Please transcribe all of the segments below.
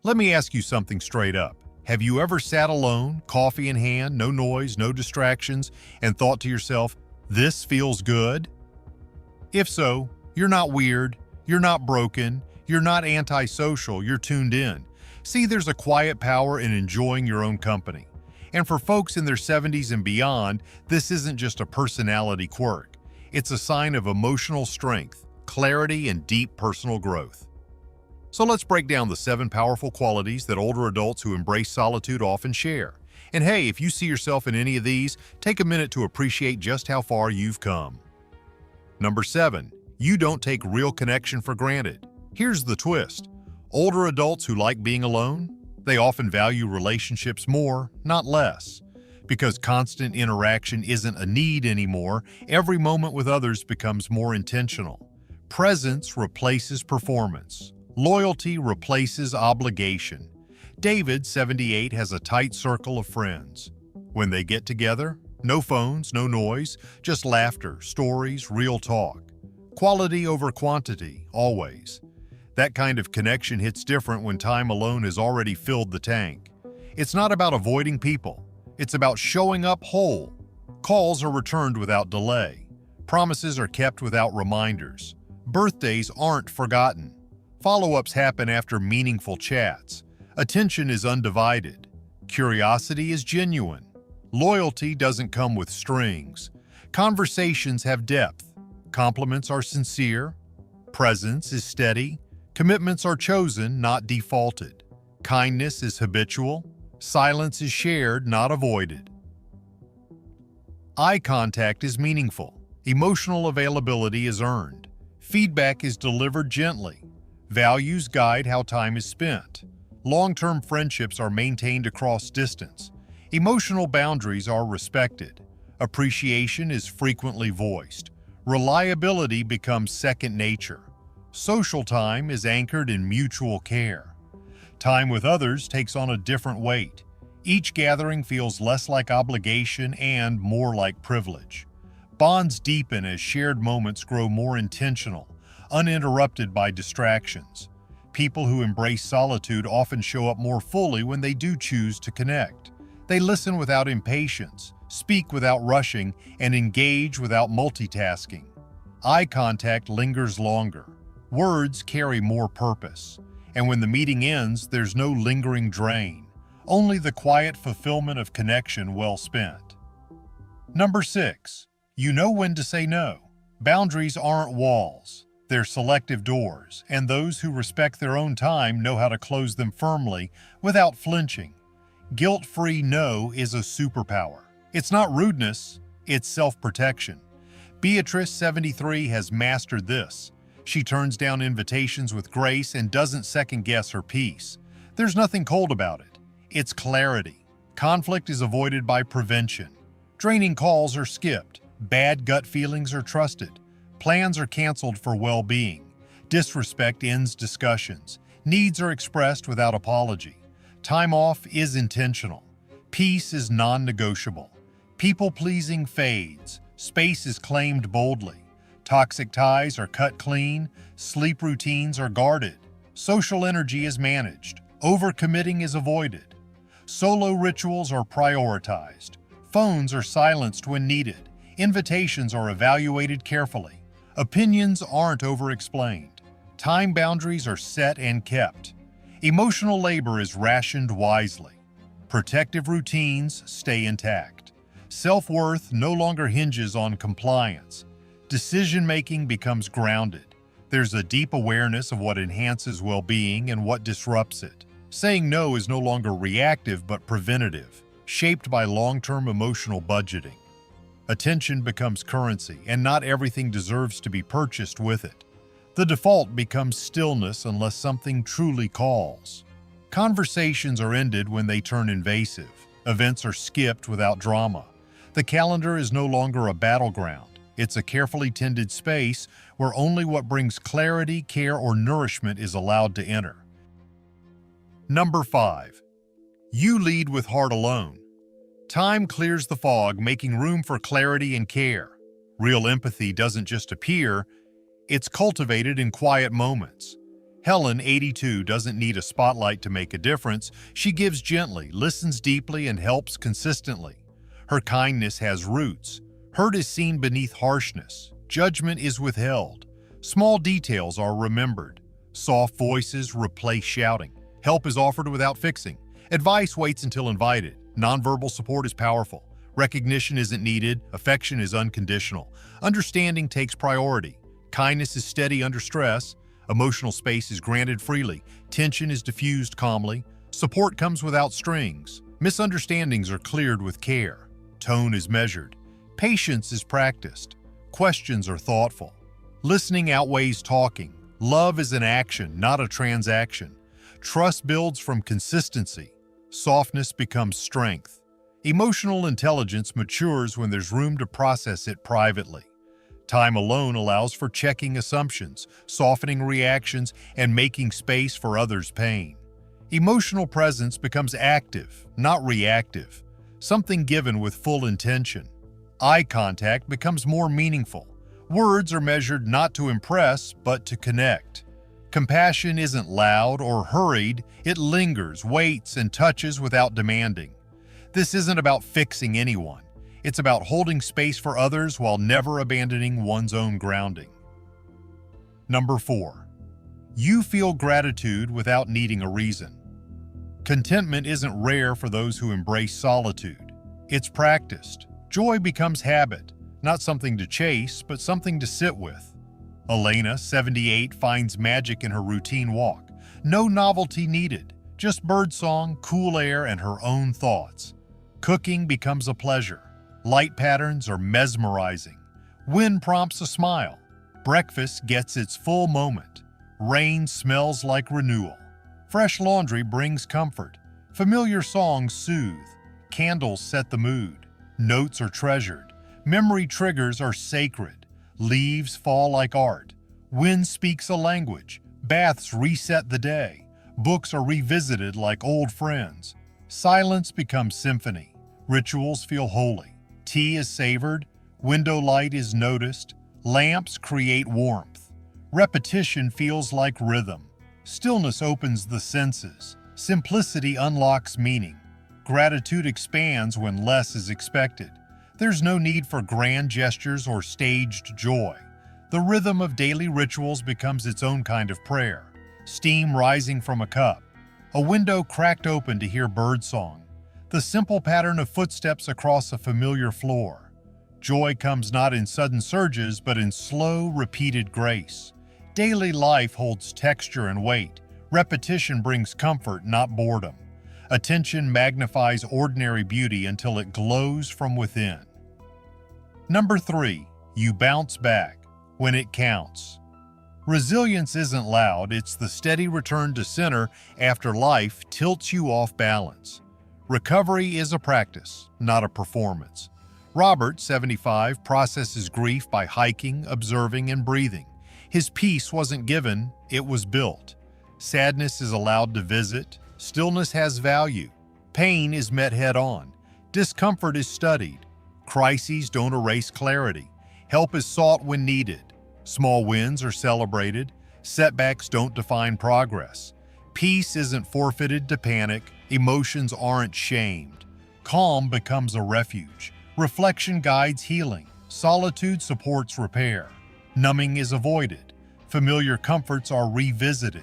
Let me ask you something straight up. Have you ever sat alone, coffee in hand, no noise, no distractions, and thought to yourself, this feels good? If so, you're not weird, you're not broken, you're not antisocial, you're tuned in. See, there's a quiet power in enjoying your own company. And for folks in their 70s and beyond, this isn't just a personality quirk. It's a sign of emotional strength, clarity, and deep personal growth. So let's break down the 7 powerful qualities that older adults who embrace solitude often share. And hey, if you see yourself in any of these, take a minute to appreciate just how far you've come. Number 7. You don't take real connection for granted. Here's the twist. Older adults who like being alone, they often value relationships more, not less. Because constant interaction isn't a need anymore, every moment with others becomes more intentional. Presence replaces performance. Loyalty replaces obligation. David, 78, has a tight circle of friends. When they get together, no phones, no noise, just laughter, stories, real talk. Quality over quantity, always. That kind of connection hits different when time alone has already filled the tank. It's not about avoiding people. It's about showing up whole. Calls are returned without delay. Promises are kept without reminders. Birthdays aren't forgotten. Follow-ups happen after meaningful chats. Attention is undivided. Curiosity is genuine. Loyalty doesn't come with strings. Conversations have depth. Compliments are sincere. Presence is steady. Commitments are chosen, not defaulted. Kindness is habitual. Silence is shared, not avoided. Eye contact is meaningful. Emotional availability is earned. Feedback is delivered gently. Values guide how time is spent. Long-term friendships are maintained across distance. Emotional boundaries are respected. Appreciation is frequently voiced. Reliability becomes second nature. Social time is anchored in mutual care. Time with others takes on a different weight. Each gathering feels less like obligation and more like privilege. Bonds deepen as shared moments grow more intentional, uninterrupted by distractions. People who embrace solitude often show up more fully when they do choose to connect. They listen without impatience, speak without rushing, and engage without multitasking. Eye contact lingers longer. Words carry more purpose. And when the meeting ends, there's no lingering drain, only the quiet fulfillment of connection well spent. Number 6. You know when to say no. Boundaries aren't walls. They're selective doors, and those who respect their own time know how to close them firmly without flinching. Guilt-free no is a superpower. It's not rudeness, it's self-protection. Beatrice, 73, has mastered this. She turns down invitations with grace and doesn't second-guess her peace. There's nothing cold about it. It's clarity. Conflict is avoided by prevention. Draining calls are skipped. Bad gut feelings are trusted. Plans are canceled for well-being. Disrespect ends discussions. Needs are expressed without apology. Time off is intentional. Peace is non-negotiable. People-pleasing fades. Space is claimed boldly. Toxic ties are cut clean. Sleep routines are guarded. Social energy is managed. Overcommitting is avoided. Solo rituals are prioritized. Phones are silenced when needed. Invitations are evaluated carefully. Opinions aren't over-explained. Time boundaries are set and kept. Emotional labor is rationed wisely. Protective routines stay intact. Self-worth no longer hinges on compliance. Decision-making becomes grounded. There's a deep awareness of what enhances well-being and what disrupts it. Saying no is no longer reactive but preventative, shaped by long-term emotional budgeting. Attention becomes currency, and not everything deserves to be purchased with it. The default becomes stillness unless something truly calls. Conversations are ended when they turn invasive. Events are skipped without drama. The calendar is no longer a battleground. It's a carefully tended space where only what brings clarity, care, or nourishment is allowed to enter. Number 5. You lead with heart alone. Time clears the fog, making room for clarity and care. Real empathy doesn't just appear, it's cultivated in quiet moments. Helen, 82, doesn't need a spotlight to make a difference. She gives gently, listens deeply, and helps consistently. Her kindness has roots. Hurt is seen beneath harshness. Judgment is withheld. Small details are remembered. Soft voices replace shouting. Help is offered without fixing. Advice waits until invited. Nonverbal support is powerful. Recognition isn't needed. Affection is unconditional. Understanding takes priority. Kindness is steady under stress. Emotional space is granted freely. Tension is diffused calmly. Support comes without strings. Misunderstandings are cleared with care. Tone is measured. Patience is practiced. Questions are thoughtful. Listening outweighs talking. Love is an action, not a transaction. Trust builds from consistency. Softness becomes strength. Emotional intelligence matures when there's room to process it privately. Time alone allows for checking assumptions, softening reactions, and making space for others' pain. Emotional presence becomes active, not reactive, something given with full intention. Eye contact becomes more meaningful. Words are measured not to impress, but to connect. Compassion isn't loud or hurried, it lingers, waits, and touches without demanding. This isn't about fixing anyone. It's about holding space for others while never abandoning one's own grounding. Number 4. You feel gratitude without needing a reason. Contentment isn't rare for those who embrace solitude. It's practiced. Joy becomes habit, not something to chase, but something to sit with. Elena, 78, finds magic in her routine walk. No novelty needed, just birdsong, cool air, and her own thoughts. Cooking becomes a pleasure. Light patterns are mesmerizing. Wind prompts a smile. Breakfast gets its full moment. Rain smells like renewal. Fresh laundry brings comfort. Familiar songs soothe. Candles set the mood. Notes are treasured. Memory triggers are sacred. Leaves fall like art. Wind speaks a language. Baths reset the day. Books are revisited like old friends. Silence becomes symphony. Rituals feel holy. Tea is savored. Window light is noticed. Lamps create warmth. Repetition feels like rhythm. Stillness opens the senses. Simplicity unlocks meaning. Gratitude expands when less is expected. There's no need for grand gestures or staged joy. The rhythm of daily rituals becomes its own kind of prayer. Steam rising from a cup. A window cracked open to hear birdsong. The simple pattern of footsteps across a familiar floor. Joy comes not in sudden surges, but in slow, repeated grace. Daily life holds texture and weight. Repetition brings comfort, not boredom. Attention magnifies ordinary beauty until it glows from within. Number 3. You bounce back when it counts. Resilience isn't loud, it's the steady return to center after life tilts you off balance. Recovery is a practice, not a performance. Robert, 75, processes grief by hiking, observing, and breathing. His peace wasn't given, it was built. Sadness is allowed to visit. Stillness has value. Pain is met head-on. Discomfort is studied. Crises don't erase clarity. Help is sought when needed. Small wins are celebrated. Setbacks don't define progress. Peace isn't forfeited to panic. Emotions aren't shamed. Calm becomes a refuge. Reflection guides healing. Solitude supports repair. Numbing is avoided. Familiar comforts are revisited.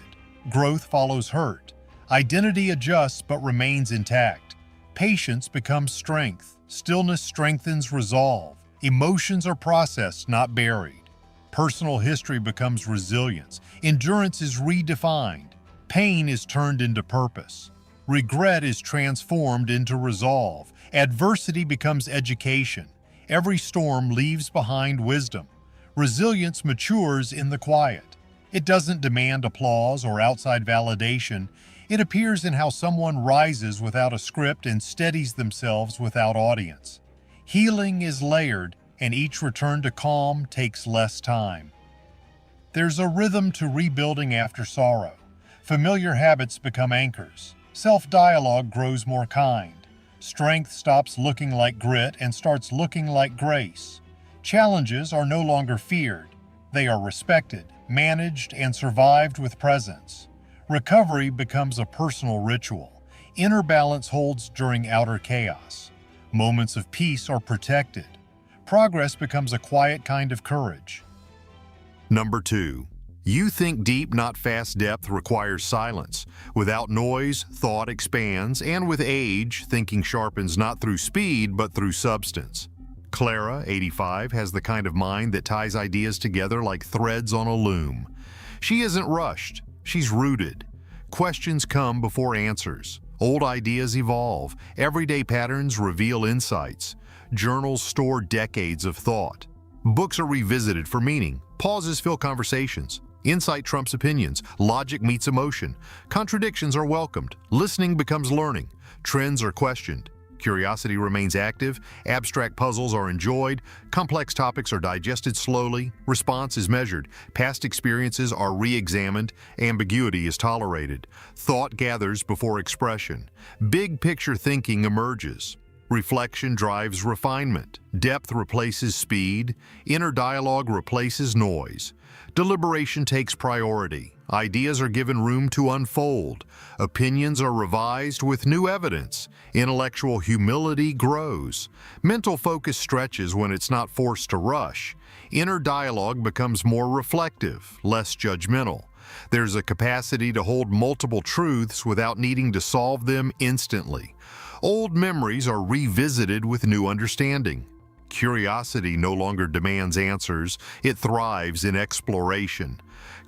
Growth follows hurt. Identity adjusts but remains intact. Patience becomes strength. Stillness strengthens resolve. Emotions are processed, not buried. Personal history becomes resilience. Endurance is redefined. Pain is turned into purpose. Regret is transformed into resolve. Adversity becomes education. Every storm leaves behind wisdom. Resilience matures in the quiet. It doesn't demand applause or outside validation. It appears in how someone rises without a script and steadies themselves without audience. Healing is layered, and each return to calm takes less time. There's a rhythm to rebuilding after sorrow. Familiar habits become anchors. Self-dialogue grows more kind. Strength stops looking like grit and starts looking like grace. Challenges are no longer feared. They are respected. managed and survived with presence. Recovery becomes a personal ritual. Inner balance holds during outer chaos. Moments of peace are protected. Progress becomes a quiet kind of courage. Number 2. You think deep, not fast. Depth requires silence. Without noise, thought expands, and with age, thinking sharpens not through speed, but through substance. Clara, 85, has the kind of mind that ties ideas together like threads on a loom. She isn't rushed, she's rooted. Questions come before answers. Old ideas evolve. Everyday patterns reveal insights. Journals store decades of thought. Books are revisited for meaning. Pauses fill conversations. Insight trumps opinions. Logic meets emotion. Contradictions are welcomed. Listening becomes learning. Trends are questioned. Curiosity remains active. Abstract puzzles are enjoyed. Complex topics are digested slowly. Response is measured. Past experiences are re-examined. Ambiguity is tolerated. Thought gathers before expression. Big picture thinking emerges. Reflection drives refinement. Depth replaces speed. Inner dialogue replaces noise. Deliberation takes priority. Ideas are given room to unfold. Opinions are revised with new evidence. Intellectual humility grows. Mental focus stretches when it's not forced to rush. Inner dialogue becomes more reflective, less judgmental. There's a capacity to hold multiple truths without needing to solve them instantly. Old memories are revisited with new understanding. Curiosity no longer demands answers, it thrives in exploration.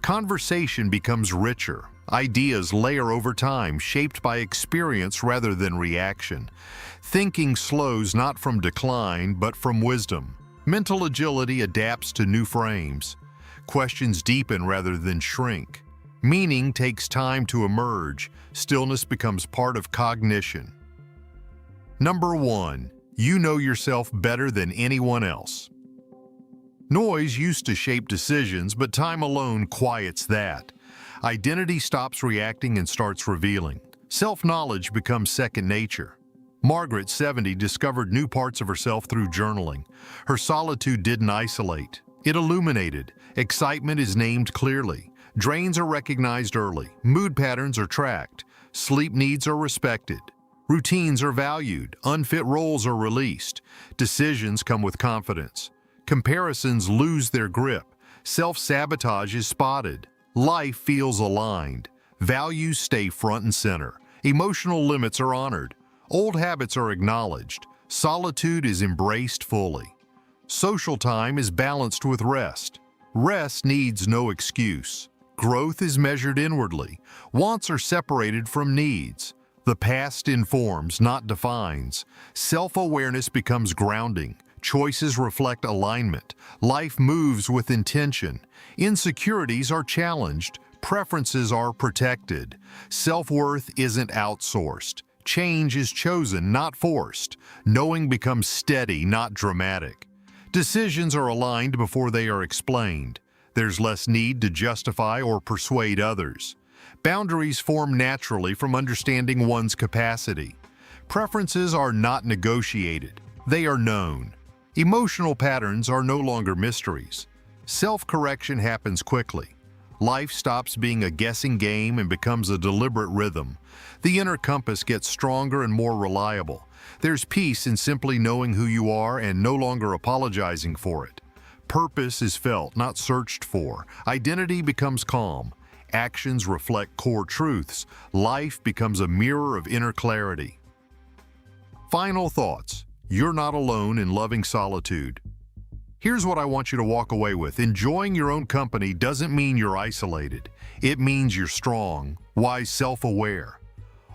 Conversation becomes richer. Ideas layer over time, shaped by experience rather than reaction. Thinking slows not from decline, but from wisdom. Mental agility adapts to new frames. Questions deepen rather than shrink. Meaning takes time to emerge. Stillness becomes part of cognition. Number 1. You know yourself better than anyone else. Noise used to shape decisions, but time alone quiets that. Identity stops reacting and starts revealing. Self-knowledge becomes second nature. Margaret, 70, discovered new parts of herself through journaling. Her solitude didn't isolate. It illuminated. Excitement is named clearly. Drains are recognized early. Mood patterns are tracked. Sleep needs are respected. Routines are valued. Unfit roles are released. Decisions come with confidence. Comparisons lose their grip. Self-sabotage is spotted. Life feels aligned. Values stay front and center. Emotional limits are honored. Old habits are acknowledged. Solitude is embraced fully. Social time is balanced with rest. Rest needs no excuse. Growth is measured inwardly. Wants are separated from needs. The past informs, not defines. Self-awareness becomes grounding. Choices reflect alignment. Life moves with intention. Insecurities are challenged. Preferences are protected. Self-worth isn't outsourced. Change is chosen, not forced. Knowing becomes steady, not dramatic. Decisions are aligned before they are explained. There's less need to justify or persuade others. Boundaries form naturally from understanding one's capacity. Preferences are not negotiated. They are known. Emotional patterns are no longer mysteries. Self-correction happens quickly. Life stops being a guessing game and becomes a deliberate rhythm. The inner compass gets stronger and more reliable. There's peace in simply knowing who you are and no longer apologizing for it. Purpose is felt, not searched for. Identity becomes calm. Actions reflect core truths. Life becomes a mirror of inner clarity. Final thoughts. You're not alone in loving solitude. Here's what I want you to walk away with. Enjoying your own company doesn't mean you're isolated. It means you're strong, wise, self-aware.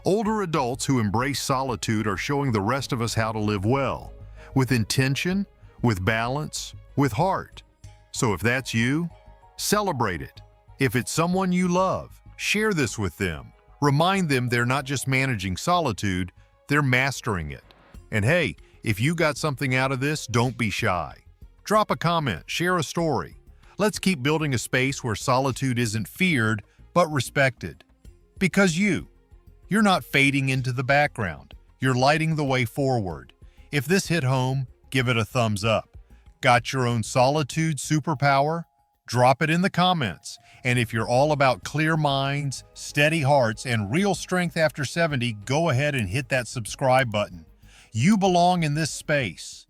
Older adults who embrace solitude are showing the rest of us how to live well, with intention, with balance, with heart. So if that's you, celebrate it. If it's someone you love, share this with them. Remind them they're not just managing solitude, they're mastering it. And hey, if you got something out of this, don't be shy. Drop a comment, share a story. Let's keep building a space where solitude isn't feared, but respected. Because you're not fading into the background. You're lighting the way forward. If this hit home, give it a thumbs up. Got your own solitude superpower? Drop it in the comments. And if you're all about clear minds, steady hearts, and real strength after 70, go ahead and hit that subscribe button. You belong in this space.